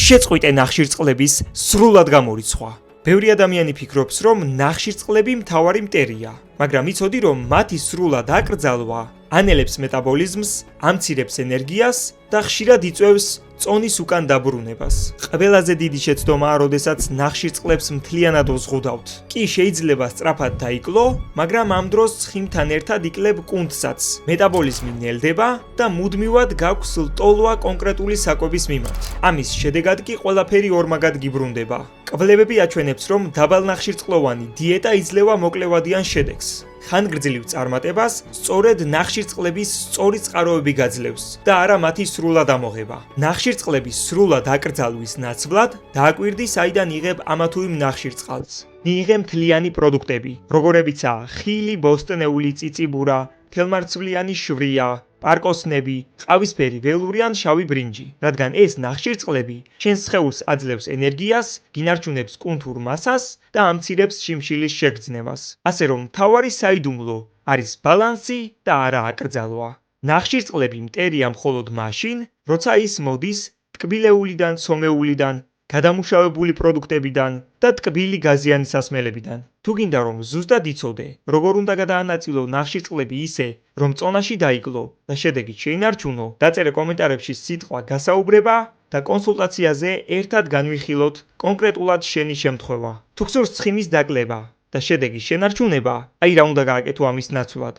შეწყვიტე ნახშირწყლების სრულად გამორიცხვა. ბევრი ადამიანი ფიქრობს, რომ ნახშირწყლები მთავარი მტერია, მაგრამ იცოდი, რომ მათი სრულად აკრძალვა ანელებს მეტაბოლიზმს, ამცირებს ენერგიას და ხშირად იწვევს წონის უკან დაბრუნებას. ყველაზე დიდი შეცდომაა, როდესაც ნახშირწყლებს მთლიანად ვზღუდავთ. კი შეიძლება სწრაფად დაიკლო, მაგრამ ამ დროს ცხიმთან ერთად იკლებ კუნთსაც. მეტაბოლიზმი ნელდება და მუდმივად გაქვს ლტოლვა კონკრეტული საკვების მიმართ. ამის შედეგად კი ყველაფერი ორმაგად გიბრუნდება. კვლევები აჩვენებს, რომ დაბალნახშირწყლოვანი დიეტა იძლევა მოკლევადიან შედეგს. ხანგრძლივ წარმატებას სწორედ ნახშირწყლების სწორი წყაროები გაძლევს და არა მათი სრულად ამოღება. ნახშირწყლების სრულად აკრძალვის ნაცვლად დააკვირდი, საიდან იღებ ამა თუ იმ ნახშირწყალს. მიიღე მთლიანი პროდუქტები, როგორებიცაა ხილი, ბოსტნეული წიწიბურა, თელმარცვლიანი შვია, პარკოსნები, ყავისფერი ველური ან შავი ბრინჯი, რადგან ეს ნახშირწყლები შენს სხეულს აძლევს ენერგიას, გინარჩუნებს კუნთურ მასას და ამცირებს შიმშილის შეგრძნებას. ასე რომ მთავარი საიდუმლო არის ბალანსი და არა აკრძალვა. ნახშირწყლები მტერია მხოლოდ მაშინ, როცა ის მოდის ტკბილეულიდან, ცომეულიდან, გადამუშავებული პროდუქტებიდან და ტკბილი გაზიანი სასმელებიდან. თუ გინდა რომ ზუსტად იცოდე, როგორ უნდა გადაანაწილო ნახშირწყლები ისე, რომ წონაში დაიკლო და შედეგი შეინარჩუნო, დაწერე კომენტარებში სიტყვა გასაუბრება და კონსულტაციაზე ერთად განვიხილოთ კონკრეტულად შენი შემთხვევა. თუ გსურს ცხიმის დაკლება და შედეგის შენარჩუნება, აი რა უნდა გააკეთო ამის ნაცვლად.